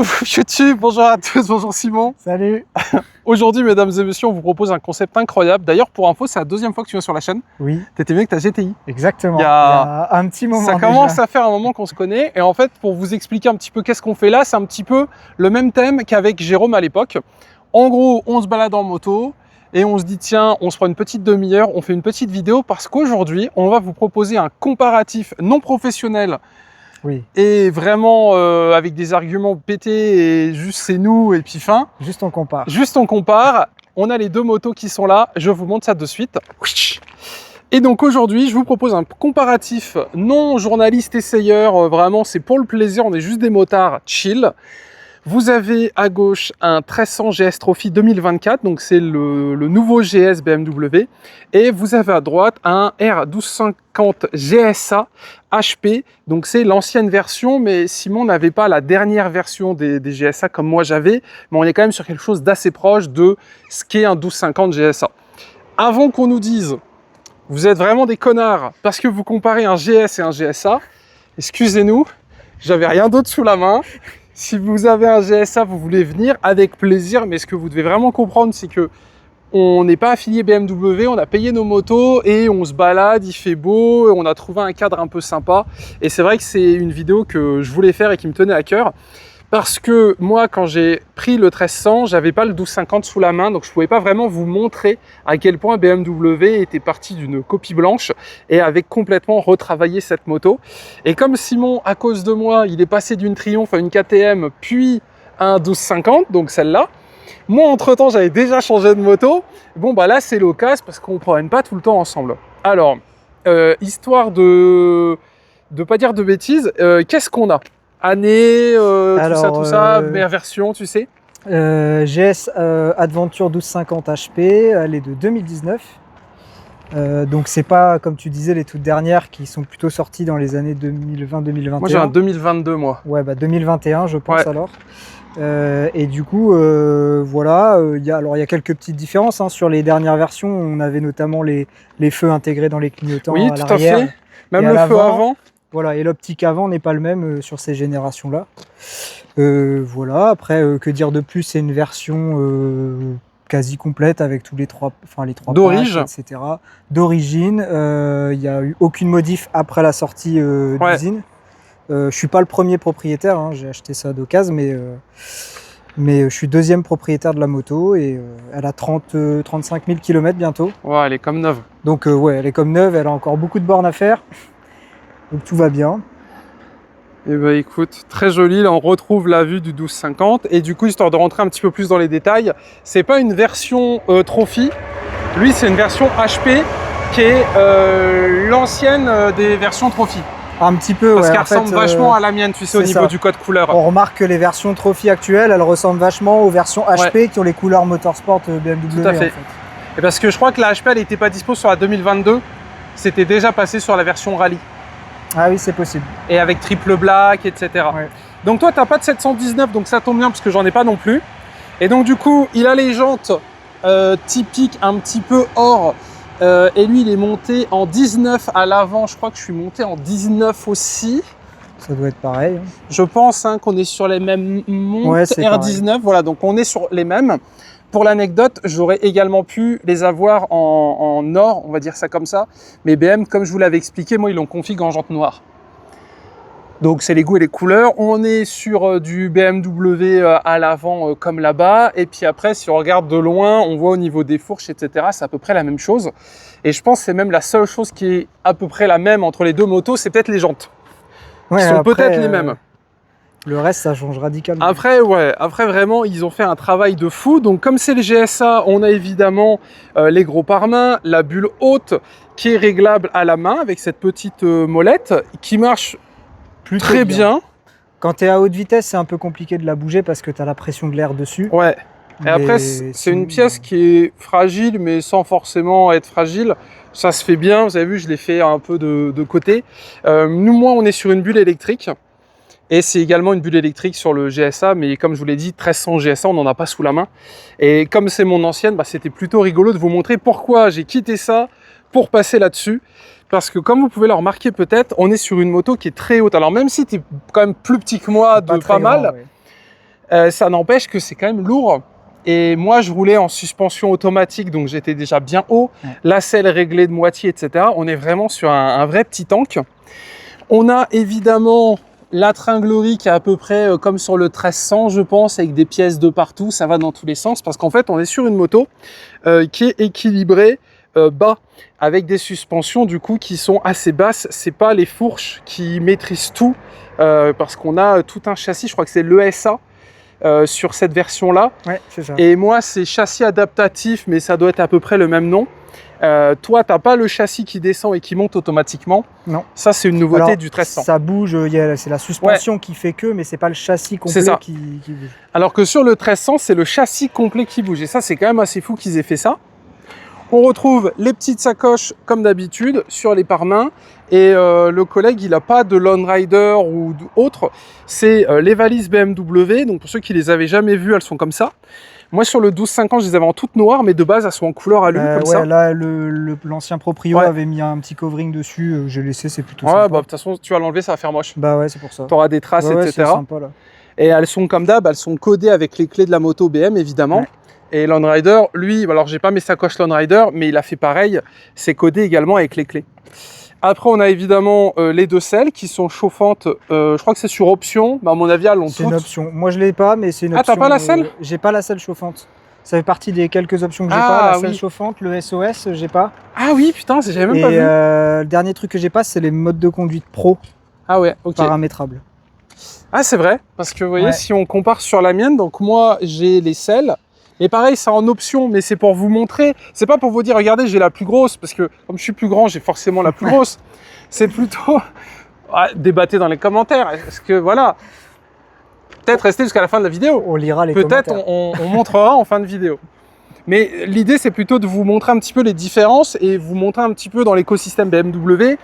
Coucou YouTube, bonjour à tous, bonjour Simon. Salut. Aujourd'hui, mesdames et messieurs, on vous propose un concept incroyable. D'ailleurs, pour info, c'est la deuxième fois que tu viens sur la chaîne. Oui. T'étais venu avec ta GTI. Exactement. Il y a un petit moment. Ça commence à faire un moment qu'on se connaît. Et en fait, pour vous expliquer un petit peu qu'est-ce qu'on fait là, c'est un petit peu le même thème qu'avec Jérôme à l'époque. En gros, on se balade en moto et on se dit, tiens, on se prend une petite demi-heure, on fait une petite vidéo parce qu'aujourd'hui, on va vous proposer un comparatif non professionnel. Oui. Et vraiment avec des arguments pétés et juste c'est nous et puis fin. Juste on compare. Juste on compare. On a les deux motos qui sont là. Je vous montre ça de suite. Et donc aujourd'hui, je vous propose un comparatif non journaliste essayeur. Vraiment, c'est pour le plaisir. On est juste des motards chill. Vous avez à gauche un 1300 GS Trophy 2024, donc c'est le nouveau GS BMW. Et vous avez à droite un R1250 GSA HP, donc c'est l'ancienne version, mais Simon n'avait pas la dernière version des GSA comme moi j'avais, mais on est quand même sur quelque chose d'assez proche de ce qu'est un 1250 GSA. Avant qu'on nous dise, vous êtes vraiment des connards parce que vous comparez un GS et un GSA, excusez-nous, j'avais rien d'autre sous la main. Si vous avez un GSA, vous voulez venir avec plaisir, mais ce que vous devez vraiment comprendre, c'est que on n'est pas affilié BMW, on a payé nos motos et on se balade, il fait beau, on a trouvé un cadre un peu sympa. Et c'est vrai que c'est une vidéo que je voulais faire et qui me tenait à cœur. Parce que moi, quand j'ai pris le 1300, j'avais pas le 1250 sous la main, donc je pouvais pas vraiment vous montrer à quel point BMW était parti d'une copie blanche et avait complètement retravaillé cette moto. Et comme Simon, à cause de moi, il est passé d'une Triumph à une KTM, puis à un 1250, donc celle-là. Moi, entre-temps, j'avais déjà changé de moto. Bon, bah là, c'est l'occasion parce qu'on ne promène pas tout le temps ensemble. Alors, histoire de pas dire de bêtises, qu'est-ce qu'on a ? Année, tout ça, meilleure version, tu sais. GS Adventure 1250 HP, elle est de 2019. Donc c'est pas, comme tu disais, les toutes dernières qui sont plutôt sorties dans les années 2020-2021. Moi j'ai un 2022, moi. Ouais, bah 2021, je pense, ouais. Alors. Et du coup, voilà, il y a quelques petites différences. Hein. Sur les dernières versions, on avait notamment les feux intégrés dans les clignotants à l'arrière. Oui, tout à fait. Même le feu avant. Voilà, et l'optique avant n'est pas le même sur ces générations-là. Voilà, après, que dire de plus, c'est une version quasi complète avec tous les trois d'origine, etc. D'origine, il n'y a eu aucune modif après la sortie d'usine. Je suis pas le premier propriétaire, hein, j'ai acheté ça d'occasion, mais je suis deuxième propriétaire de la moto et elle a 35 000 km bientôt. Ouais, elle est comme neuve. Donc ouais, elle est comme neuve, elle a encore beaucoup de bornes à faire. Donc tout va bien. Et bah écoute, très joli, là on retrouve la vue du 1250 et du coup, histoire de rentrer un petit peu plus dans les détails, c'est pas une version Trophy, lui c'est une version HP qui est l'ancienne des versions Trophy. Un petit peu, parce qu'elle ressemble vachement à la mienne, tu sais, au niveau du code couleur. On remarque que les versions Trophy actuelles, elles ressemblent vachement aux versions HP qui ont les couleurs Motorsport BMW. Tout à fait. Et parce que je crois que la HP, elle n'était pas dispo sur la 2022, c'était déjà passé sur la version Rallye. Ah oui, c'est possible. Et avec triple black, etc. Ouais. Donc toi, tu n'as pas de 719, donc ça tombe bien parce que j'en ai pas non plus. Et donc du coup, il a les jantes typiques un petit peu or. Et lui, il est monté en 19 à l'avant. Je crois que je suis monté en 19 aussi. Ça doit être pareil. Hein. Je pense qu'on est sur les mêmes montes, ouais, R19. Pareil. Voilà, donc on est sur les mêmes. Pour l'anecdote, j'aurais également pu les avoir en or, on va dire ça comme ça. Mais BM, comme je vous l'avais expliqué, moi, ils l'ont configuré en jante noire. Donc, c'est les goûts et les couleurs. On est sur du BMW à l'avant comme là-bas. Et puis après, si on regarde de loin, on voit au niveau des fourches, etc., c'est à peu près la même chose. Et je pense que c'est même la seule chose qui est à peu près la même entre les deux motos, c'est peut-être les jantes. Ouais, qui sont peut-être les mêmes. Le reste, ça change radicalement. Après, ouais, après vraiment, ils ont fait un travail de fou. Donc, comme c'est les GSA, on a évidemment les gros pare-mains, la bulle haute qui est réglable à la main avec cette petite molette qui marche plutôt très bien. Quand tu es à haute vitesse, c'est un peu compliqué de la bouger parce que tu as la pression de l'air dessus. Ouais. Et après, c'est une pièce qui est fragile, mais sans forcément être fragile. Ça se fait bien. Vous avez vu, je l'ai fait un peu de côté. Moi, on est sur une bulle électrique. Et c'est également une bulle électrique sur le GSA, mais comme je vous l'ai dit, 1300 GSA, on n'en a pas sous la main. Et comme c'est mon ancienne, bah, c'était plutôt rigolo de vous montrer pourquoi j'ai quitté ça pour passer là-dessus. Parce que comme vous pouvez le remarquer peut-être, on est sur une moto qui est très haute. Alors même si tu es quand même plus petit que moi de pas mal, ouais. Ça n'empêche que c'est quand même lourd. Et moi, je roulais en suspension automatique, donc j'étais déjà bien haut. La selle réglée de moitié, etc. On est vraiment sur un vrai petit tank. On a évidemment la tringlerie qui est à peu près comme sur le 1300, je pense, avec des pièces de partout. Ça va dans tous les sens parce qu'en fait, on est sur une moto qui est équilibrée bas, avec des suspensions du coup qui sont assez basses. C'est pas les fourches qui maîtrisent tout parce qu'on a tout un châssis, je crois que c'est l'ESA sur cette version là. Ouais, c'est ça. Et moi c'est châssis adaptatif, mais ça doit être à peu près le même nom. Toi t'as pas le châssis qui descend et qui monte automatiquement. Non. Ça c'est une nouveauté. Alors, du 1300. Ça bouge, c'est la suspension qui fait que, mais c'est pas le châssis complet qui bouge. Alors que sur le 1300 c'est le châssis complet qui bouge, et ça c'est quand même assez fou qu'ils aient fait ça. On retrouve les petites sacoches comme d'habitude sur les pare-mains, et le collègue il n'a pas de Lone Rider ou autre, c'est les valises BMW. Donc pour ceux qui les avaient jamais vues, elles sont comme ça. Moi sur le 1250 je les avais en toutes noires, mais de base elles sont en couleur alune comme ça. Là l'ancien proprio avait mis un petit covering dessus, j'ai laissé, c'est plutôt sympa. Bah de toute façon tu vas l'enlever, ça va faire moche. Bah ouais, c'est pour ça. Tu auras des traces, etc. C'est sympa, là. Et elles sont comme d'hab, elles sont codées avec les clés de la moto BM évidemment. Ouais. Et Lone Rider, lui, alors j'ai pas mes sacoches Lone Rider, mais il a fait pareil, c'est codé également avec les clés. Après, on a évidemment les deux selles qui sont chauffantes, je crois que c'est sur option, mais à mon avis, elles l'ont toutes. C'est une option. Moi, je l'ai pas, mais c'est une option. Ah, t'as pas la selle? J'ai pas la selle chauffante. Ça fait partie des quelques options que j'ai pas. La selle chauffante, le SOS, j'ai pas. Ah oui, putain, j'avais même pas vu. Le dernier truc que j'ai pas, c'est les modes de conduite pro. Ah ouais, ok. Paramétrables. Ah, c'est vrai, parce que vous voyez, si on compare sur la mienne, donc moi, j'ai les selles. Et pareil, c'est en option, mais c'est pour vous montrer. C'est pas pour vous dire, regardez, j'ai la plus grosse, parce que comme je suis plus grand, j'ai forcément la plus grosse. C'est plutôt... débattez dans les commentaires. Est-ce que, voilà... Peut-être restez jusqu'à la fin de la vidéo. On lira les commentaires. Peut-être on montrera en fin de vidéo. Mais l'idée, c'est plutôt de vous montrer un petit peu les différences et vous montrer un petit peu dans l'écosystème BMW.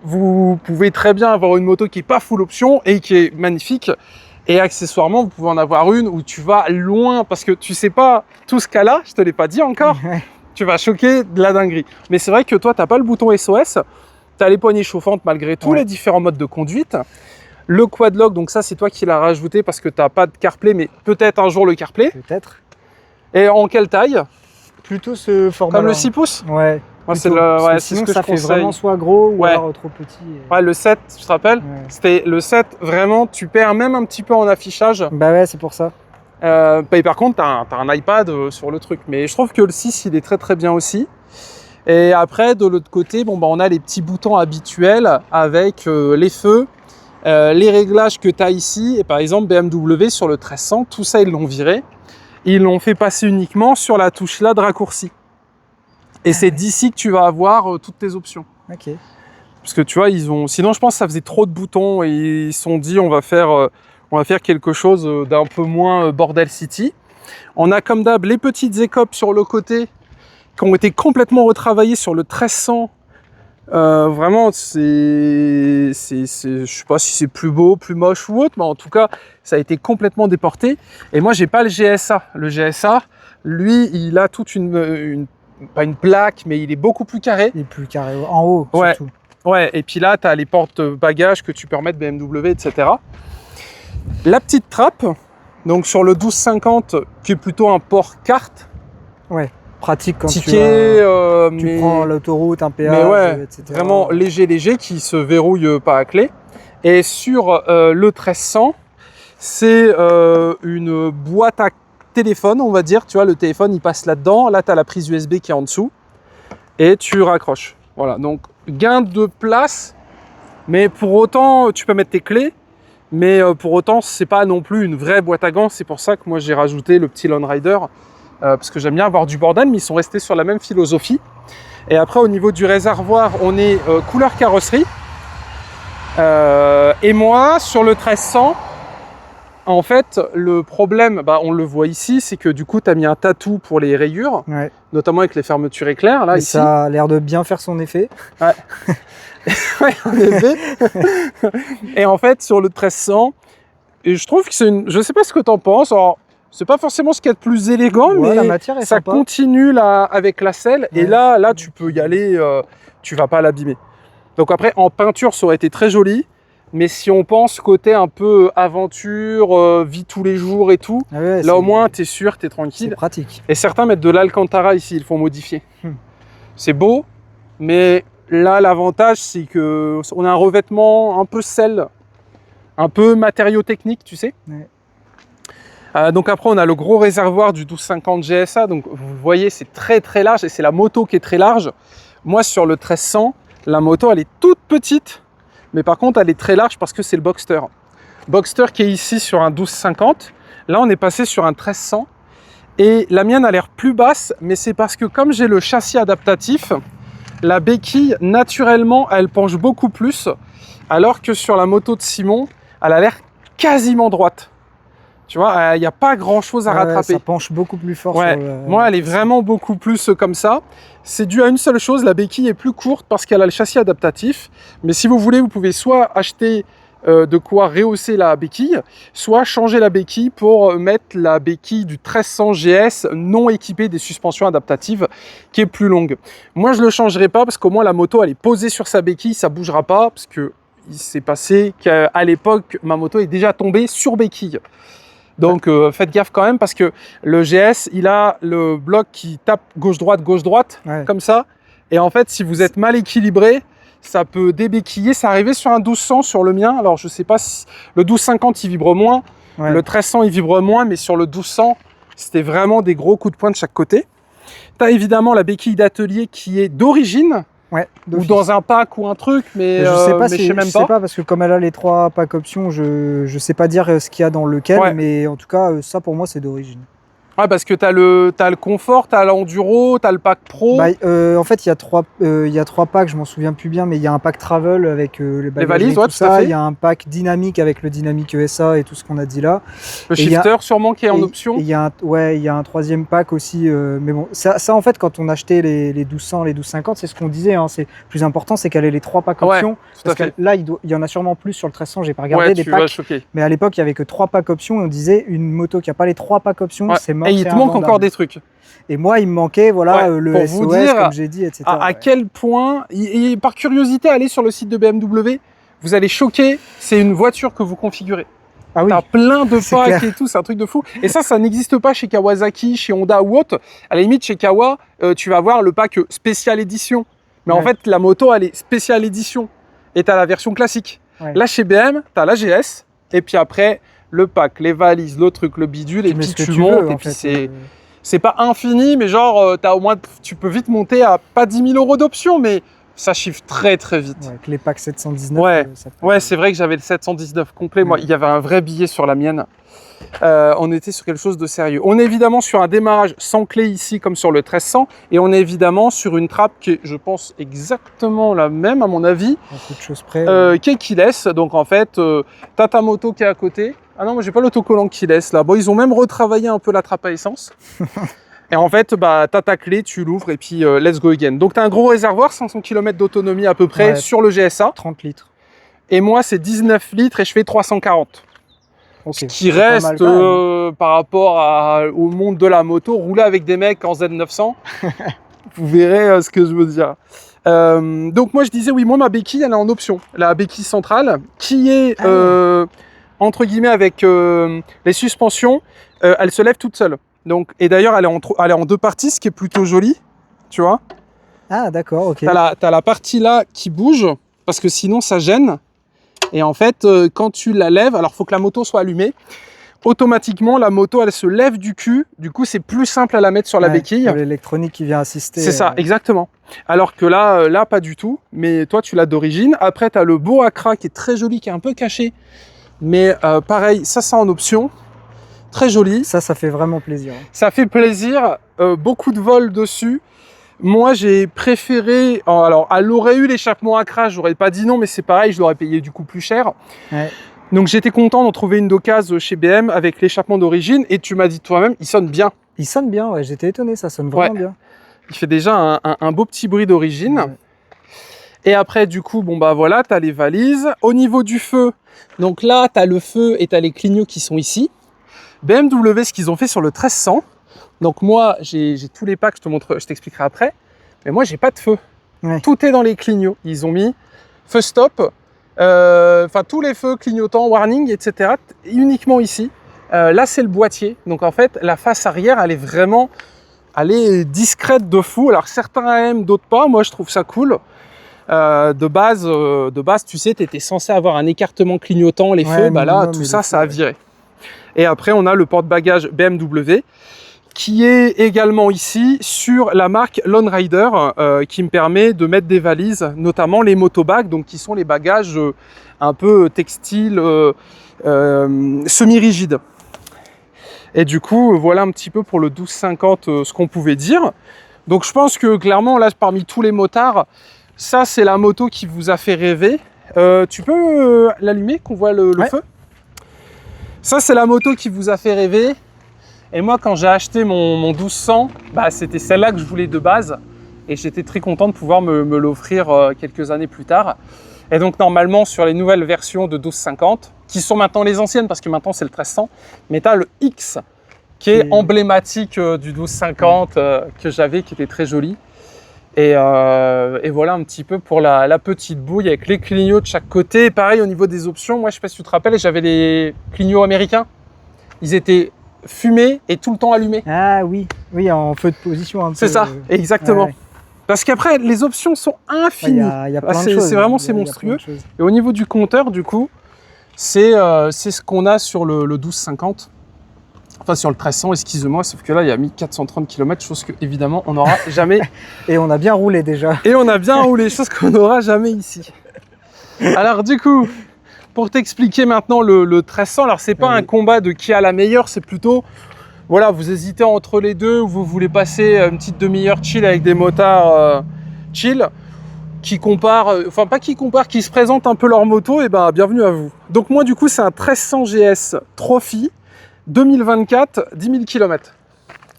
Vous pouvez très bien avoir une moto qui n'est pas full option et qui est magnifique. Et accessoirement, vous pouvez en avoir une où tu vas loin parce que tu sais pas tout ce cas-là, je te l'ai pas dit encore. Tu vas choquer de la dinguerie. Mais c'est vrai que toi, tu n'as pas le bouton SOS. Tu as les poignées chauffantes malgré tous les différents modes de conduite. Le quad-lock, donc ça, c'est toi qui l'as rajouté parce que tu n'as pas de CarPlay, mais peut-être un jour le CarPlay. Peut-être. Et en quelle taille? Plutôt ce format. Comme le 6 pouces? Ouais. Moi, c'est le, sinon, ce que ça fait vraiment soit gros ou alors trop petit. Ouais, le 7, tu te rappelles? C'était le 7, vraiment, tu perds même un petit peu en affichage. Bah ouais, c'est pour ça. Et par contre, tu as un iPad sur le truc. Mais je trouve que le 6, il est très très bien aussi. Et après, de l'autre côté, bon, bah, on a les petits boutons habituels avec les feux, les réglages que tu as ici. Et par exemple, BMW sur le 1300, tout ça, ils l'ont viré. Ils l'ont fait passer uniquement sur la touche là de raccourci. Et c'est d'ici que tu vas avoir toutes tes options. Ok. Parce que tu vois, sinon je pense que ça faisait trop de boutons et ils se sont dit on va faire quelque chose d'un peu moins bordel city. On a comme d'hab les petites écopes sur le côté qui ont été complètement retravaillées sur le 1300. Vraiment, je sais pas si c'est plus beau, plus moche ou autre, mais en tout cas, ça a été complètement déporté. Et moi, j'ai pas le GSA. Le GSA, lui, il a toute pas une plaque, mais il est beaucoup plus carré. Il est plus carré, en haut surtout. Ouais, et puis là, tu as les portes-bagages que tu peux remettre BMW, etc. La petite trappe, donc sur le 1250, qui est plutôt un port carte. Ouais, pratique quand tu prends l'autoroute, un péage, etc. Vraiment léger, qui se verrouille pas à clé. Et sur le 1300, c'est une boîte à téléphone, on va dire, tu vois, le téléphone il passe là-dedans, là tu as la prise USB qui est en dessous et tu raccroches. Voilà, donc gain de place, mais pour autant tu peux mettre tes clés, mais pour autant c'est pas non plus une vraie boîte à gants. C'est pour ça que moi j'ai rajouté le petit Lone Rider parce que j'aime bien avoir du bordel, mais ils sont restés sur la même philosophie. Et après au niveau du réservoir, on est couleur carrosserie et moi sur le 1300, en fait, le problème, on le voit ici, c'est que du coup, tu as mis un tatou pour les rayures, notamment avec les fermetures éclairs. Là, ici. Ça a l'air de bien faire son effet. Ouais, ouais en effet. Et en fait, sur le 1300, et je trouve que c'est une... Je sais pas ce que tu en penses. Alors, c'est pas forcément ce qu'il y a de plus élégant, mais la matière est ça sympa. Continue là, avec la selle. Ouais. Et là, tu peux y aller, tu vas pas l'abîmer. Donc après, en peinture, ça aurait été très joli. Mais si on pense côté un peu aventure, vie tous les jours et tout, Ah ouais, là au moins t'es sûr, t'es c'est tranquille. pratique. Et certains mettent de l'Alcantara ici, ils le font modifier. C'est beau, mais là l'avantage c'est que on a un revêtement un peu sel, un peu matériaux techniques, tu sais. Ouais. Donc après on a le gros réservoir du 1250 GSA, donc vous voyez c'est très très large et c'est la moto qui est très large. Moi sur le 1300, la moto elle est toute petite, mais par contre elle est très large parce que c'est le Boxster. Boxster qui est ici sur un 1250, là on est passé sur un 1300 et la mienne a l'air plus basse, mais c'est parce que comme j'ai le châssis adaptatif, la béquille naturellement elle penche beaucoup plus, alors que sur la moto de Simon, elle a l'air quasiment droite. Tu vois, il n'y a pas grand chose à rattraper. Ça penche beaucoup plus fort. Ouais. Moi, elle est vraiment beaucoup plus comme ça. C'est dû à une seule chose, la béquille est plus courte parce qu'elle a le châssis adaptatif. Mais si vous voulez, vous pouvez soit acheter de quoi rehausser la béquille, soit changer la béquille pour mettre la béquille du 1300 GS non équipée des suspensions adaptatives qui est plus longue. Moi, je ne le changerai pas parce qu'au moins la moto, elle est posée sur sa béquille, ça ne bougera pas parce que il s'est passé qu'à l'époque, ma moto est déjà tombée sur béquille. Donc faites gaffe quand même parce que le GS, il a le bloc qui tape gauche-droite, Ouais. comme ça. Et en fait, si vous êtes mal équilibré, ça peut débéquiller. C'est arrivé sur un 1200 sur le mien. Alors je sais pas si le 1250 il vibre moins, Ouais. le 1300 il vibre moins, mais sur le 1200, c'était vraiment des gros coups de poing de chaque côté. Tu as évidemment la béquille d'atelier qui est d'origine. Ouais, Ou dans un pack ou un truc, mais je sais pas, mais je sais même sais pas parce que comme elle a les 3 packs options, je sais pas dire ce qu'il y a dans lequel, Ouais. mais en tout cas ça pour moi c'est d'origine. Ouais, parce que t'as le confort, t'as l'enduro, t'as le pack pro. Bah, en fait il y a 3 packs, je m'en souviens plus bien, mais il y a un pack travel avec les valises, et ouais, tout tout à ça, fait. il y a un pack dynamique avec le dynamique ESA et tout ce qu'on a dit là. Le Et il y a- shifter sûrement qui est en option. Il y a un 3e pack aussi, mais bon, ça en fait quand on achetait les 1200, les 1250, c'est ce qu'on disait, hein, c'est plus important, c'est qu'elle ait les 3 packs Ouais, options. tout à Parce que fait. là, il y en a sûrement plus sur le 1300, j'ai pas regardé Ouais, des tu vas packs. choquer. Mais à l'époque, il y avait que 3 packs options et on disait une moto qui a pas les 3 packs options, Ouais. c'est mort. Et il c'est te manque invendable. encore des trucs. Et moi, il me manquait voilà, Ouais, le pour SOS, vous dire comme j'ai dit, etc. À quel point, et par curiosité, allez sur le site de BMW, vous allez choquer, c'est une voiture que vous configurez. Ah oui, T'as plein de c'est packs clair. et tout, c'est un truc de fou. Et ça n'existe pas chez Kawasaki, chez Honda ou autre. À la limite, chez Kawa, tu vas avoir le pack spécial édition. Mais en Ouais. fait, la moto, elle est spéciale édition. Et t'as la version classique. Ouais. Là, chez BM, t'as la GS. Et puis après, le pack, les valises, le truc, le bidule. Et mets puis ce que tu tu montes. veux, Et en puis fait. c'est pas infini, mais genre, t'as au moins, tu peux vite monter à pas 10 000 € d'options, mais ça chiffre très très vite. Ouais, avec les packs 719. Ouais. Ça peut- Ouais, c'est vrai que j'avais le 719 complet. Moi, Ouais. il y avait un vrai billet sur la mienne. On était sur quelque chose de sérieux. On est évidemment sur un démarrage sans clé ici, comme sur le 1300. Et on est évidemment sur une trappe qui est, je pense, exactement la même, à mon avis, beaucoup de choses près. qui est keyless. Donc en fait, t'as ta moto qui est à côté. Ah non, moi j'ai pas l'autocollant keyless là. Bon, ils ont même retravaillé un peu la trappe à essence. Et en fait, bah, t'as ta clé, tu l'ouvres et puis let's go again. Donc t'as un gros réservoir, 500 km d'autonomie à peu près Ouais. sur le GSA. 30 litres. Et moi, c'est 19 litres et je fais 340. Ok. Ce qui C'est pas mal reste quand même. par rapport au monde de la moto, rouler avec des mecs en Z900, vous verrez ce que je veux dire. Donc moi je disais oui, moi ma béquille elle est en option. La béquille centrale qui est entre guillemets avec les suspensions, elle se lève toute seule. Donc, et d'ailleurs elle est en 2 parties, ce qui est plutôt joli, tu vois. Ah d'accord, ok. T'as la partie là qui bouge parce que sinon ça gêne. Et en fait, quand tu la lèves, alors il faut que la moto soit allumée. Automatiquement, la moto, elle se lève du cul. Du coup, c'est plus simple à la mettre sur la Ouais, béquille. l'électronique qui vient assister. C'est ça, exactement. Alors que là, pas du tout. Mais toi, tu l'as d'origine. Après, tu as le beau Accra qui est très joli, qui est un peu caché. Mais pareil, ça, c'est en option. Très joli. Ça fait vraiment plaisir. Ça fait plaisir. Beaucoup de vol dessus. Moi, j'ai préféré... Alors, elle aurait eu l'échappement Accra, j'aurais pas dit non, mais c'est pareil, je l'aurais payé du coup plus cher. Ouais. Donc, j'étais content d'en trouver une d'occasion chez BM avec l'échappement d'origine. Et tu m'as dit toi-même, il sonne bien. Il sonne bien, ouais, j'étais étonné, ça sonne vraiment bien. Il fait déjà un beau petit bruit d'origine. Ouais. Et après, du coup, bon bah voilà, tu as les valises. Au niveau du feu, donc là, tu as le feu et tu as les clignots qui sont ici. BMW, ce qu'ils ont fait sur le 1300. Donc moi, j'ai tous les packs, je t'expliquerai après. Mais moi, j'ai pas de feu. Ouais. Tout est dans les clignots. Ils ont mis feu stop, enfin tous les feux clignotants, warning, etc. uniquement ici. Là c'est le boîtier, donc en fait la face arrière elle est discrète de fou. Alors certains aiment, d'autres pas. Moi je trouve ça cool. De base, tu sais, tu étais censé avoir un écartement clignotant, les feux, bah là tout ça a viré. Et après on a le porte-bagages BMW qui est également ici sur la marque Lone Rider, qui me permet de mettre des valises, notamment les motobags, donc qui sont les bagages un peu textiles, semi-rigides. Et du coup, voilà un petit peu pour le 1250 ce qu'on pouvait dire. Donc je pense que clairement, là, parmi tous les motards, ça c'est la moto qui vous a fait rêver. Tu peux l'allumer, qu'on voit le feu? Ça c'est la moto qui vous a fait rêver. Et moi, quand j'ai acheté mon 1200, bah, c'était celle-là que je voulais de base. Et j'étais très content de pouvoir me l'offrir quelques années plus tard. Et donc, normalement, sur les nouvelles versions de 1250, qui sont maintenant les anciennes, parce que maintenant, c'est le 1300, mais tu as le X, qui est emblématique du 1250, que j'avais, qui était très joli. Et voilà un petit peu pour la petite bouille, avec les clignots de chaque côté. Pareil, au niveau des options, moi, je ne sais pas si tu te rappelles, j'avais les clignots américains. Ils étaient fumé et tout le temps allumé. Ah oui, oui, en feu de position un peu. C'est ça, exactement. Ouais. Parce qu'après, les options sont infinies. Il y a plein de choses. C'est vraiment monstrueux. Et au niveau du compteur, du coup, c'est ce qu'on a sur le 1250. Enfin, sur le 1300, excuse-moi, sauf que là, il y a mis 430 km, chose que, évidemment, on n'aura jamais. Et on a bien roulé déjà. Et on a bien roulé, chose qu'on n'aura jamais ici. Alors, du coup, pour t'expliquer maintenant le 1300, alors c'est pas un combat de qui a la meilleure, c'est plutôt, voilà, vous hésitez entre les deux, ou vous voulez passer une petite demi-heure chill avec des motards chill, qui comparent, enfin pas qui comparent, qui se présentent un peu leur moto, et ben bienvenue à vous. Donc moi du coup c'est un 1300 GS Trophy 2024, 10 000 km.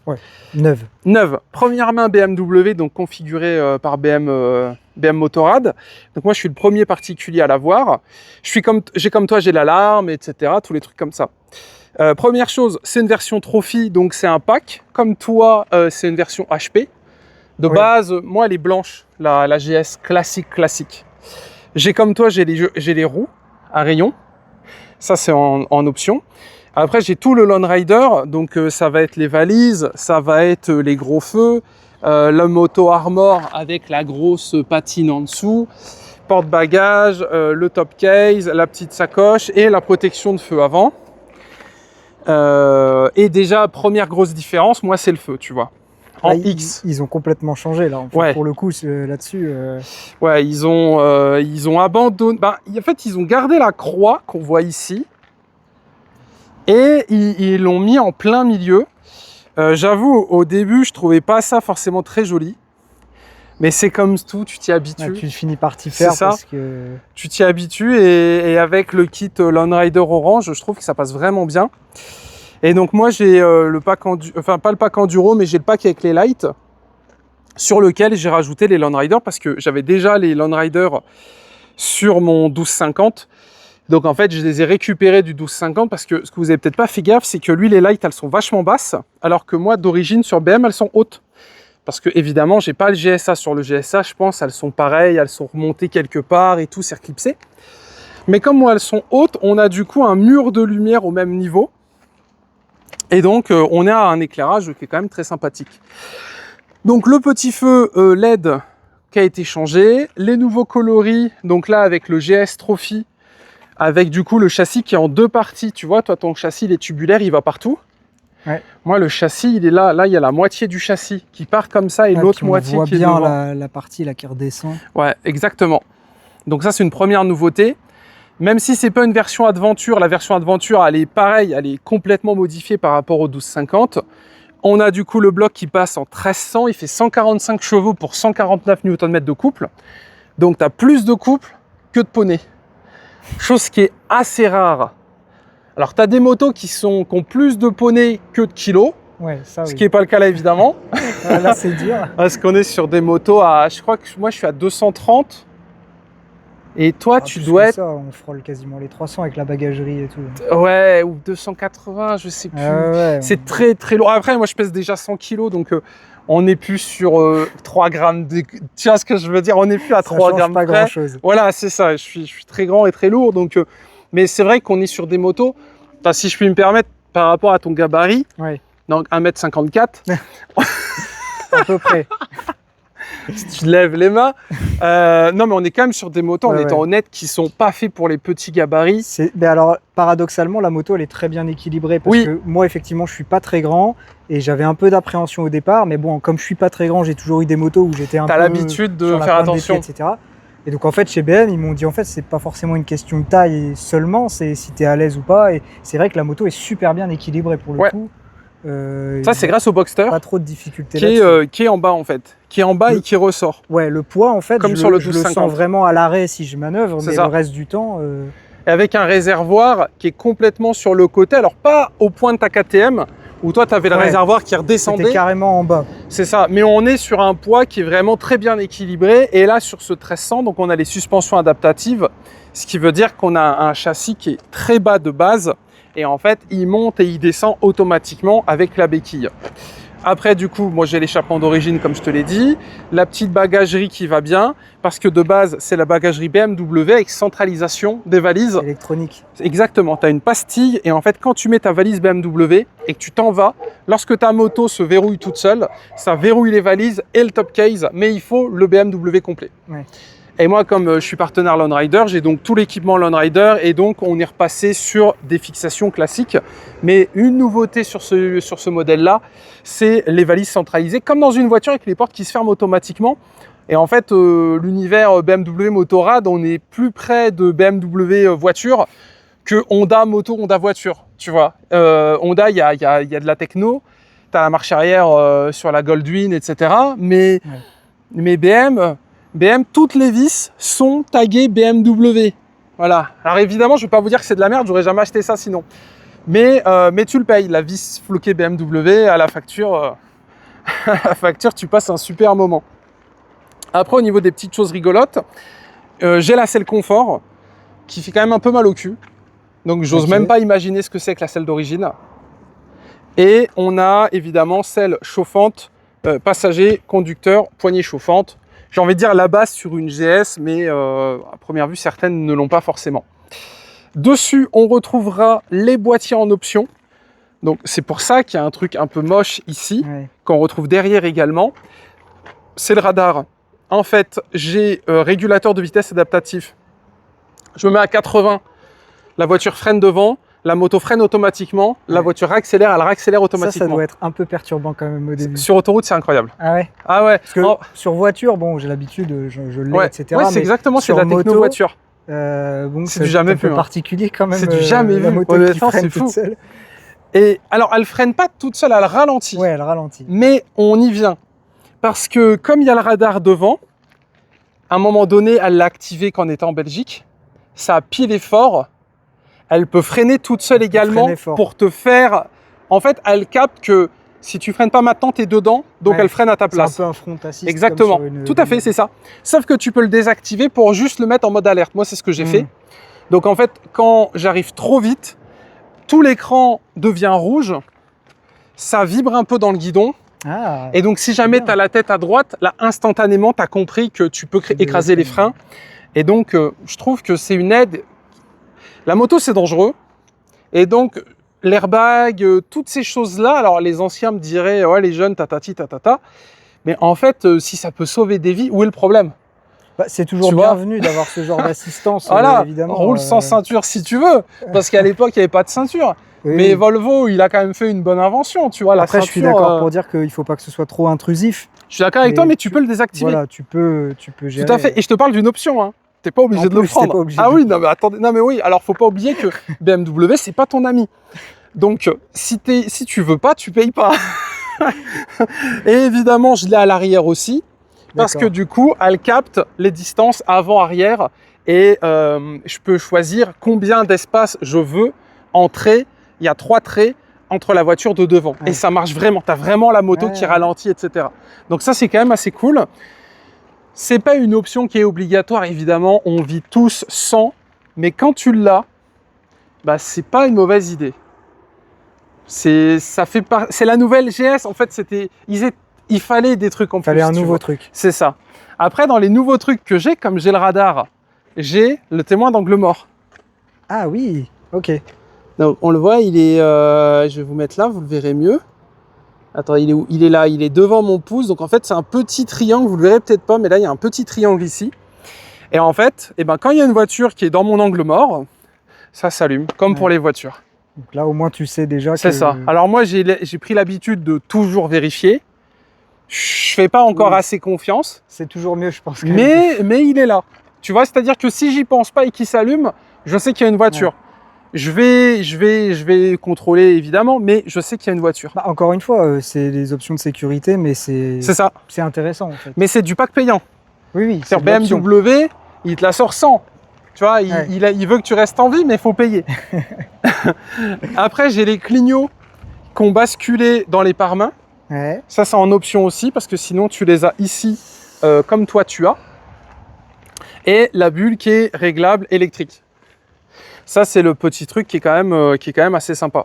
Ouais, neuve. Première main BMW, donc configurée par BM Motorrad. Donc moi, je suis le premier particulier à l'avoir. J'ai comme toi, j'ai l'alarme, etc. Tous les trucs comme ça. Première chose, c'est une version Trophy, donc c'est un pack. Comme toi, c'est une version HP. De base, moi, elle est blanche, la GS classique. J'ai comme toi, j'ai les roues à rayons. Ça, c'est en option. Après, j'ai tout le Lone Rider, donc ça va être les valises, ça va être les gros feux, le moto armor avec la grosse patine en dessous, porte-bagages, le top case, la petite sacoche et la protection de feu avant. Et déjà, première grosse différence, moi, c'est le feu, tu vois. En X. Ils ont complètement changé là. En fait, pour le coup, là-dessus. Ouais, ils ont abandonné. Ben, en fait, ils ont gardé la croix qu'on voit ici. Et ils l'ont mis en plein milieu. J'avoue, au début, je trouvais pas ça forcément très joli. Mais c'est comme tout, tu t'y habitues. Tu finis par t'y faire parce que... Tu t'y habitues et avec le kit Lone Rider Orange, je trouve que ça passe vraiment bien. Et donc moi, j'ai le pack enfin pas le pack Enduro, mais j'ai le pack avec les lights sur lequel j'ai rajouté les Lone Rider parce que j'avais déjà les Lone Rider sur mon 1250. Donc en fait, je les ai récupérés du 1250 parce que ce que vous avez peut-être pas fait gaffe, c'est que lui, les lights, elles sont vachement basses, alors que moi, d'origine, sur BM, elles sont hautes. Parce que évidemment, j'ai pas le GSA. Sur le GSA, je pense, elles sont pareilles, elles sont remontées quelque part et tout, c'est reclipsé. Mais comme moi, elles sont hautes, on a du coup un mur de lumière au même niveau. Et donc, on a un éclairage qui est quand même très sympathique. Donc le petit feu LED qui a été changé, les nouveaux coloris, donc là avec le GS Trophy, avec du coup le châssis qui est en deux parties, tu vois, toi ton châssis il est tubulaire, il va partout. Ouais. Moi le châssis il est là, il y a la moitié du châssis qui part comme ça et l'autre moitié qui est devant. On voit bien la partie là qui redescend. Ouais, exactement. Donc ça c'est une première nouveauté. Même si c'est pas une version Adventure, la version Adventure elle est pareille, elle est complètement modifiée par rapport au 1250. On a du coup le bloc qui passe en 1300, il fait 145 chevaux pour 149 Nm de couple. Donc tu as plus de couple que de poney. Chose qui est assez rare. Alors, tu as des motos qui ont plus de poney que de kilos. Ouais, ça, ce qui n'est pas le cas là, évidemment. Là, c'est dur. Parce qu'on est sur des motos à... Je crois que moi, je suis à 230. Et toi, tu dois être... Ça, on frôle quasiment les 300 avec la bagagerie et tout. Ouais, ou 280, je sais plus. Ouais, c'est très très lourd. Après, moi, je pèse déjà 100 kilos, donc on n'est plus sur 3 grammes de... Tu vois ce que je veux dire? On n'est plus à 3 grammes pas près. grand chose. Voilà, c'est ça. Je suis très grand et très lourd, donc... mais c'est vrai qu'on est sur des motos, enfin, si je puis me permettre, par rapport à ton gabarit, ouais. Donc 1m54. À peu près. Si tu lèves les mains. Non, mais on est quand même sur des motos, en étant honnête, qui sont pas faits pour les petits gabarits. Mais alors, paradoxalement, la moto, elle est très bien équilibrée. Parce que moi, effectivement, je suis pas très grand. Et j'avais un peu d'appréhension au départ. Mais bon, comme je suis pas très grand, j'ai toujours eu des motos où j'étais un peu... T'as l'habitude de faire attention. etc. Et donc, en fait, chez BM, ils m'ont dit, en fait, c'est pas forcément une question de taille seulement, c'est si tu es à l'aise ou pas. Et c'est vrai que la moto est super bien équilibrée pour le coup. Ça, c'est grâce au Boxster. Pas trop de difficultés qui est en bas, en fait. Qui est en bas et qui ressort. Ouais, le poids, en fait, comme je sur le le sens vraiment à l'arrêt si je manœuvre, mais le reste du temps... Et avec un réservoir qui est complètement sur le côté. Alors, pas au point de ta KTM, où toi, tu avais le réservoir qui redescendait. C'était carrément en bas. C'est ça. Mais on est sur un poids qui est vraiment très bien équilibré. Et là, sur ce 1300, donc on a les suspensions adaptatives, ce qui veut dire qu'on a un châssis qui est très bas de base. Et en fait, il monte et il descend automatiquement avec la béquille. Après, du coup, moi, j'ai l'échappement d'origine, comme je te l'ai dit. La petite bagagerie qui va bien, parce que de base, c'est la bagagerie BMW avec centralisation des valises. Électronique. Exactement. Tu as une pastille et en fait, quand tu mets ta valise BMW et que tu t'en vas, lorsque ta moto se verrouille toute seule, ça verrouille les valises et le top case, mais il faut le BMW complet. Ouais. Et moi, comme je suis partenaire Lone Rider, j'ai donc tout l'équipement Lone Rider et donc on est repassé sur des fixations classiques. Mais une nouveauté sur ce modèle-là, c'est les valises centralisées, comme dans une voiture avec les portes qui se ferment automatiquement. Et en fait, l'univers BMW Motorrad, on est plus près de BMW voiture que Honda moto, Honda voiture. Tu vois, Honda, il y a de la techno, tu as la marche arrière sur la Goldwing, etc. Mais BM, toutes les vis sont taguées BMW. Voilà. Alors évidemment, je ne vais pas vous dire que c'est de la merde, j'aurais jamais acheté ça sinon. Mais tu le payes, la vis floquée BMW à la facture. Tu passes un super moment. Après, au niveau des petites choses rigolotes, j'ai la selle confort qui fait quand même un peu mal au cul. Donc j'ose même pas imaginer ce que c'est que la selle d'origine. Et on a évidemment celle chauffante, passager, conducteur, poignée chauffante. J'ai envie de dire la base sur une GS, mais à première vue, certaines ne l'ont pas forcément. Dessus, on retrouvera les boîtiers en option. Donc c'est pour ça qu'il y a un truc un peu moche ici, qu'on retrouve derrière également. C'est le radar. En fait, j'ai régulateur de vitesse adaptatif. Je me mets à 80, la voiture freine devant, la moto freine automatiquement, la voiture accélère, elle réaccélère automatiquement. Ça doit être un peu perturbant quand même au début. Sur autoroute, c'est incroyable. Ah ouais? Ah ouais. Parce que sur voiture, bon, j'ai l'habitude, je l'ai, etc. Ouais, c'est exactement, c'est de la techno voiture. Bon, c'est du jamais vu. C'est particulier quand même. C'est du jamais vu. La moto qui freine toute seule. Et alors, elle freine pas toute seule, elle ralentit. Ouais, elle ralentit. Mais on y vient. Parce que comme il y a le radar devant, à un moment donné, elle l'a activé quand on était en Belgique. Ça a pile fort. Elle peut freiner toute seule également pour te faire... En fait, elle capte que si tu freines pas maintenant, tu es dedans, donc elle freine à ta place. C'est un peu un front assist. Exactement, tout à fait, c'est ça. Sauf que tu peux le désactiver pour juste le mettre en mode alerte. Moi, c'est ce que j'ai fait. Donc en fait, quand j'arrive trop vite, tout l'écran devient rouge, ça vibre un peu dans le guidon. Ah, et donc si jamais tu as la tête à droite, là instantanément, tu as compris que tu peux écraser les freins. Et donc, je trouve que c'est une aide. La moto, c'est dangereux. Et donc, l'airbag, toutes ces choses-là, alors les anciens me diraient, ouais, les jeunes, tatati, tatata. Mais en fait, si ça peut sauver des vies, où est le problème? C'est toujours bienvenu d'avoir ce genre d'assistance, voilà, évidemment. Roule sans ceinture si tu veux, parce qu'à l'époque, il n'y avait pas de ceinture. Oui. Mais Volvo, il a quand même fait une bonne invention, tu vois. Après, je suis d'accord pour dire qu'il ne faut pas que ce soit trop intrusif. Je suis d'accord avec toi, mais tu peux le désactiver. Voilà, tu peux gérer. Tout à fait, et je te parle d'une option, hein. T'es pas obligé de le prendre. Ah oui, non mais attendez, non mais oui, alors faut pas oublier que BMW, c'est pas ton ami. Donc, si tu veux pas, tu payes pas. Et évidemment, je l'ai à l'arrière aussi, parce que du coup, elle capte les distances avant-arrière et je peux choisir combien d'espace je veux entrer. Il y a 3 traits entre la voiture de devant. Et ça marche vraiment. Tu as vraiment la moto qui ralentit, etc. Donc ça, c'est quand même assez cool. C'est pas une option qui est obligatoire, évidemment, on vit tous sans, mais quand tu l'as, bah, c'est pas une mauvaise idée. C'est la nouvelle GS, en fait, il fallait des trucs en plus. Il fallait un nouveau truc. C'est ça. Après, dans les nouveaux trucs que j'ai, comme j'ai le radar, j'ai le témoin d'angle mort. Ah oui, ok. Donc, on le voit, il est, je vais vous mettre là, vous le verrez mieux. Attends, il est où? Il est là, il est devant mon pouce. Donc en fait, c'est un petit triangle, vous le verrez peut-être pas, mais là, il y a un petit triangle ici. Et en fait, quand il y a une voiture qui est dans mon angle mort, ça s'allume, comme pour les voitures. Donc là, au moins, tu sais déjà que... C'est ça. Alors moi, j'ai pris l'habitude de toujours vérifier. Je fais pas encore assez confiance. C'est toujours mieux, je pense. Mais il est là. Tu vois, c'est-à-dire que si j'y pense pas et qu'il s'allume, je sais qu'il y a une voiture. Ouais. Je vais contrôler évidemment, mais je sais qu'il y a une voiture. Bah, encore une fois, c'est les options de sécurité, mais c'est ça. C'est intéressant en fait. Mais c'est du pack payant. Oui. C'est BMW, il te la sort sans. Tu vois, il veut que tu restes en vie, mais il faut payer. Après, j'ai les clignots qui ont basculé dans les pare-mains. Ouais. Ça, c'est en option aussi, parce que sinon, tu les as ici, comme toi, tu as. Et la bulle qui est réglable électrique. Ça, c'est le petit truc qui est quand même assez sympa.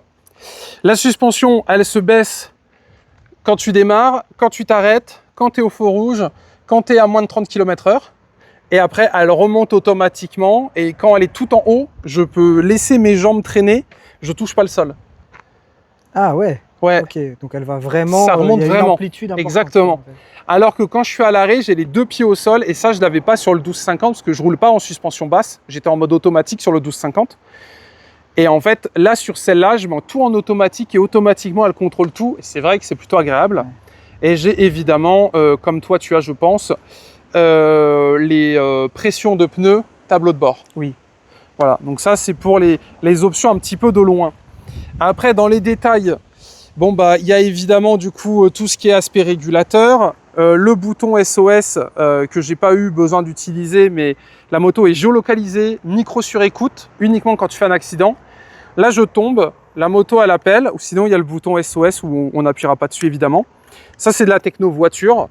La suspension, elle se baisse quand tu démarres, quand tu t'arrêtes, quand tu es au feu rouge, quand tu es à moins de 30 km/h. Et après, elle remonte automatiquement. Et quand elle est tout en haut, je peux laisser mes jambes traîner. Je ne touche pas le sol. Ah ouais. Ouais. Ok, donc elle va vraiment... Ça remonte vraiment. Une amplitude importante. Exactement. En fait. Alors que quand je suis à l'arrêt, j'ai les deux pieds au sol. Et ça, je ne l'avais pas sur le 1250 parce que je ne roule pas en suspension basse. J'étais en mode automatique sur le 1250. Et en fait, là, sur celle-là, je mets tout en automatique et automatiquement, elle contrôle tout. Et c'est vrai que c'est plutôt agréable. Ouais. Et j'ai évidemment, comme toi, tu as, je pense, les pressions de pneus, tableau de bord. Oui. Voilà, donc ça, c'est pour les options un petit peu de loin. Après, dans les détails, bon, bah, il y a évidemment, du coup, tout ce qui est aspect régulateur. Le bouton SOS que j'ai pas eu besoin d'utiliser, mais la moto est géolocalisée, micro sur écoute, uniquement quand tu fais un accident. Là, je tombe, la moto elle appelle, ou sinon il y a le bouton SOS où on n'appuiera pas dessus évidemment. Ça, c'est de la techno voiture.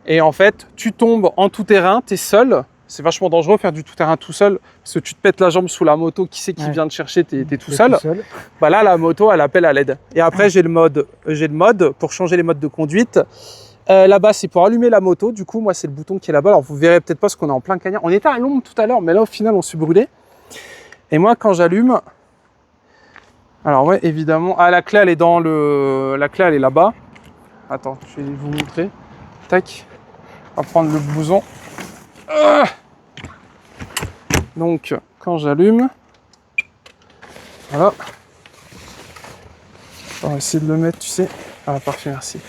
Et en fait, tu tombes en tout terrain, tu es seul. C'est vachement dangereux faire du tout terrain tout seul, parce que tu te pètes la jambe sous la moto, qui c'est qui vient te chercher, t'es tout seul. Bah là, la moto, elle appelle à l'aide. Et après, j'ai le mode pour changer les modes de conduite. Là-bas, c'est pour allumer la moto. Du coup, moi, c'est le bouton qui est là-bas. Alors, vous verrez peut-être pas parce qu'on est en plein cagnard. On était à l'ombre tout à l'heure, mais là, au final, on s'est brûlé. Et moi, quand j'allume, alors ouais, évidemment, la clé, elle est la clé, elle est là-bas. Attends, je vais vous montrer. Tac. On va prendre le blouson. Donc, quand j'allume, voilà. On va essayer de le mettre, tu sais. Ah, parfait, merci.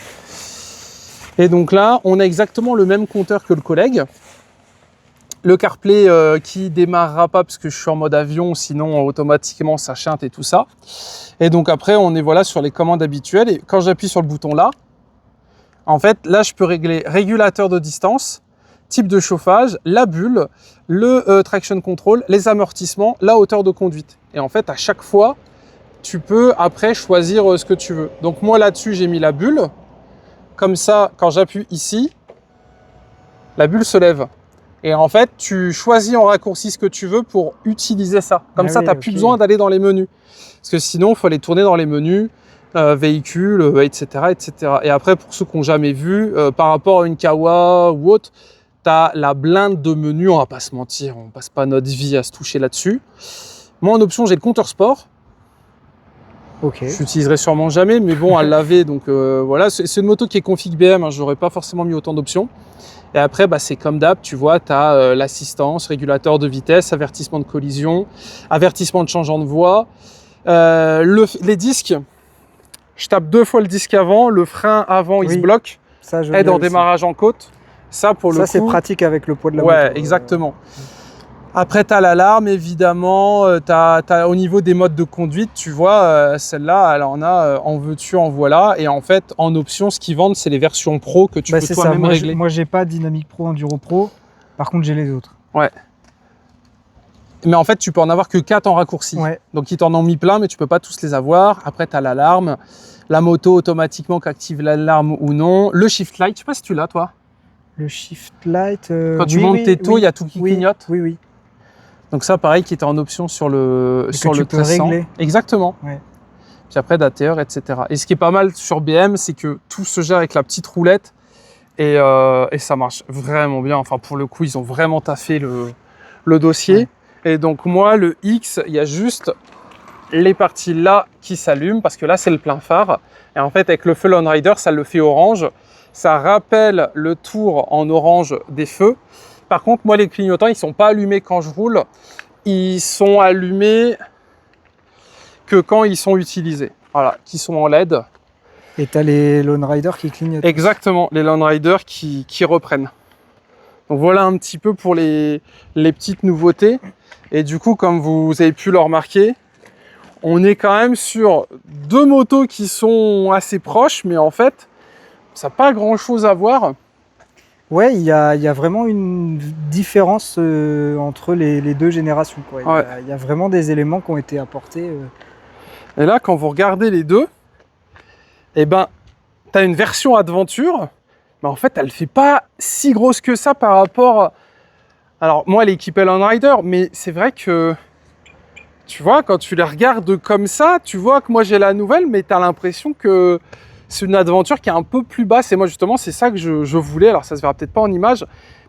Et donc là, on a exactement le même compteur que le collègue. Le CarPlay qui démarrera pas parce que je suis en mode avion, sinon automatiquement ça chante et tout ça. Et donc après, on est voilà sur les commandes habituelles. Et quand j'appuie sur le bouton là, en fait, là, je peux régler régulateur de distance, type de chauffage, la bulle, le traction control, les amortissements, la hauteur de conduite. Et en fait, à chaque fois, tu peux après choisir ce que tu veux. Donc moi là-dessus, j'ai mis la bulle. Comme ça, quand j'appuie ici, la bulle se lève. Et en fait, tu choisis en raccourci ce que tu veux pour utiliser ça. Comme ça, tu n'as plus besoin d'aller dans les menus. Parce que sinon, il faut aller tourner dans les menus, véhicules, etc., etc. Et après, pour ceux qui n'ont jamais vu, par rapport à une Kawa ou autre, tu as la blinde de menus, on va pas se mentir, on passe pas notre vie à se toucher là-dessus. Moi, en option, j'ai le compteur sport. Okay. Je l'utiliserai sûrement jamais, mais bon, à laver, donc voilà. C'est une moto qui est config BM, hein, je n'aurais pas forcément mis autant d'options. Et après, bah, c'est comme d'hab, tu vois, tu as l'assistance, régulateur de vitesse, avertissement de collision, avertissement de changeant de voie. Les disques, je tape 2 fois le disque avant, le frein avant, il se bloque. Ça, aide en démarrage en côte. Ça, pour le coup... Ça, c'est pratique avec le poids de la moto. Ouais, exactement. Après, tu as l'alarme, évidemment. Au niveau des modes de conduite, tu vois, celle-là, elle en a en veux-tu, en voilà. Et en fait, en option, ce qu'ils vendent, c'est les versions pro que tu peux toi-même régler. Moi, j'ai pas Dynamic Pro, Enduro Pro. Par contre, j'ai les autres. Ouais. Mais en fait, tu peux en avoir que 4 en raccourci. Ouais. Donc, ils t'en ont mis plein, mais tu peux pas tous les avoir. Après, tu as l'alarme. La moto, automatiquement, qui active l'alarme ou non. Le shift light, je sais pas si tu l'as, toi. Le shift light. Quand tu montes tes taux, il y a tout qui clignote. Oui, oui. Donc ça, pareil, qui était en option sur le 1300. Régler. Exactement. Ouais. Puis après, d'ATR, etc. Et ce qui est pas mal sur BM, c'est que tout se gère avec la petite roulette. Et ça marche vraiment bien. Enfin, pour le coup, ils ont vraiment taffé le dossier. Ouais. Et donc, moi, le X, il y a juste les parties là qui s'allument parce que là, c'est le plein phare. Et en fait, avec le feu Lone Rider, ça le fait orange. Ça rappelle le tour en orange des feux. Par contre, moi, les clignotants, ils ne sont pas allumés quand je roule. Ils sont allumés que quand ils sont utilisés. Voilà, qui sont en LED. Et tu as les Lone Rider qui clignotent. Exactement, les Lone Rider qui reprennent. Donc voilà un petit peu pour les petites nouveautés. Et du coup, comme vous avez pu le remarquer, on est quand même sur deux motos qui sont assez proches, mais en fait, ça n'a pas grand-chose à voir. Ouais, il y a vraiment une différence entre les deux générations, quoi. Ouais. Il y a vraiment des éléments qui ont été apportés. Et là, quand vous regardez les deux, eh ben, tu as une version Adventure, mais en fait, elle ne fait pas si grosse que ça par rapport... Alors, moi, elle est équipée Lone Rider, mais c'est vrai que, tu vois, quand tu les regardes comme ça, tu vois que moi, j'ai la nouvelle, mais tu as l'impression que c'est une Adventure qui est un peu plus basse. Et moi, justement, c'est ça que je voulais. Alors, ça se verra peut-être pas en image,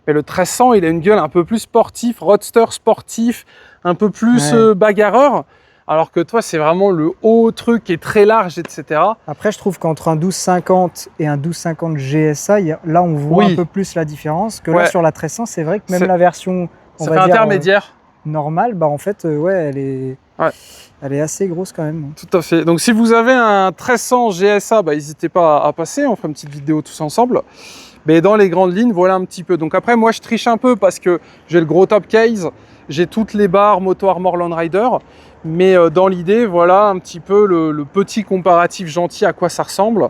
mais le 1300, il a une gueule un peu plus sportif, roadster sportif, un peu plus bagarreur. Alors que toi, c'est vraiment le haut truc qui est très large, etc. Après, je trouve qu'entre un 1250 et un 1250 GSA, là, on voit un peu plus la différence. Que là, sur la 1300, c'est vrai que même la version, on va dire, intermédiaire, normale, bah en fait, ouais, elle est assez grosse quand même. Tout à fait. Donc, si vous avez un 1300 GSA, bah, n'hésitez pas à passer. On fera une petite vidéo tous ensemble. Mais dans les grandes lignes, voilà un petit peu. Donc après, moi, je triche un peu parce que j'ai le gros top case, j'ai toutes les barres Moto Armor Lone Rider. Mais dans l'idée, voilà un petit peu le petit comparatif gentil à quoi ça ressemble.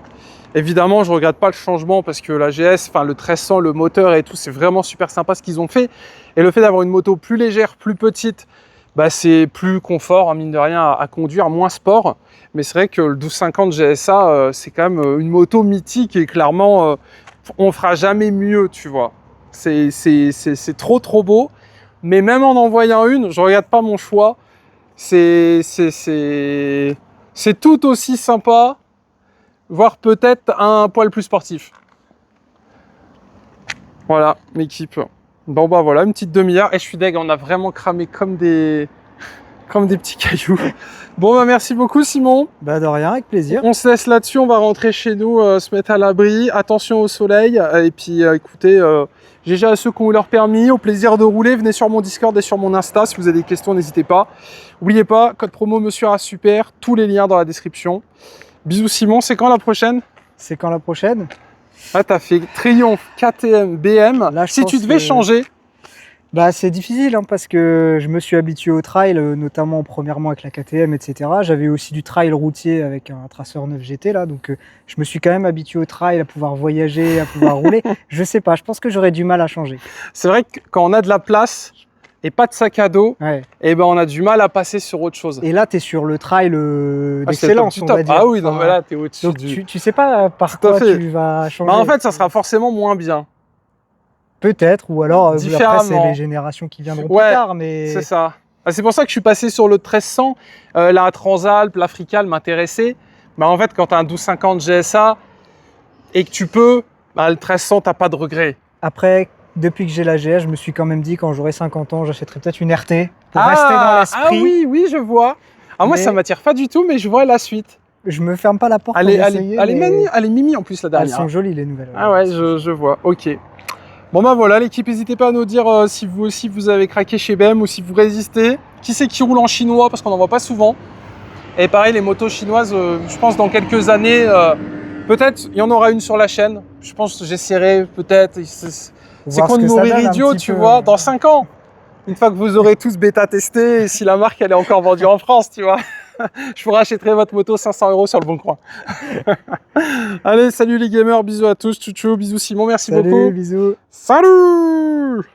Évidemment, je ne regrette pas le changement parce que la GS, enfin le 1300, le moteur et tout, c'est vraiment super sympa ce qu'ils ont fait. Et le fait d'avoir une moto plus légère, plus petite, bah, c'est plus confort, hein, mine de rien, à conduire, moins sport. Mais c'est vrai que le 1250 GSA, c'est quand même une moto mythique et clairement, on fera jamais mieux, tu vois. C'est trop beau. Mais même en voyant une, je ne regrette pas mon choix. C'est tout aussi sympa, voire peut-être un poil plus sportif. Voilà, l'équipe. Bon bah voilà, une petite demi-heure et je suis deg, on a vraiment cramé comme des petits cailloux. Bon bah merci beaucoup Simon. Bah de rien, avec plaisir. On se laisse là-dessus, on va rentrer chez nous, se mettre à l'abri, attention au soleil et puis écoutez, GG à ceux qui ont eu leur permis, au plaisir de rouler, venez sur mon Discord et sur mon Insta, si vous avez des questions n'hésitez pas. N'oubliez pas, code promo Monsieur A Super, tous les liens dans la description. Bisous Simon, c'est quand la prochaine? C'est quand la prochaine? Ah t'as fait Triomphe, KTM, BM, là, si tu devais changer? Bah, c'est difficile hein, parce que je me suis habitué au trail, notamment premièrement avec la KTM, etc. J'avais aussi du trail routier avec un Tracer 9 GT là, donc je me suis quand même habitué au trail, à pouvoir voyager, à pouvoir rouler. Je sais pas, je pense que j'aurais du mal à changer. C'est vrai que quand on a de la place et pas de sac à dos, et ben on a du mal à passer sur autre chose. Et là, tu es sur le trail d'excellence, on va dire. Ah oui, non, mais là, tu es au-dessus. Donc tu sais pas par quoi tu vas changer. Bah, en fait, ça sera forcément moins bien. Peut-être, ou alors après c'est les générations qui viendront plus tard. Mais... c'est ça. C'est pour ça que je suis passé sur le 1300. La Transalp, l'Africal m'intéressait. Mais en fait, quand tu as un 1250 GSA et que tu peux, bah, le 1300, tu n'as pas de regret. Après, depuis que j'ai la GS, je me suis quand même dit quand j'aurai 50 ans, j'achèterai peut-être une RT pour rester dans l'esprit. Ah oui, oui, je vois. Ah, moi, ça ne m'attire pas du tout, mais je vois la suite. Je me ferme pas la porte. Elle est mimi en plus, la dernière. Elles sont jolies, les nouvelles. Ah ouais, je vois. Ok. Bon bah voilà l'équipe, n'hésitez pas à nous dire si vous aussi vous avez craqué chez BM ou si vous résistez. Qui c'est qui roule en chinois parce qu'on n'en voit pas souvent. Et pareil les motos chinoises, je pense dans quelques années, peut-être il y en aura une sur la chaîne. Je pense que j'essaierai peut-être. C'est qu'on de mourir idiot tu vois, dans 5 ans. Une fois que vous aurez tous bêta testé et si la marque elle est encore vendue en France tu vois. Je vous rachèterai votre moto 500 € sur le bon coin. Allez, salut les gamers, bisous à tous, tchou tchou, bisous Simon, merci beaucoup. Salut, bisous. Salut!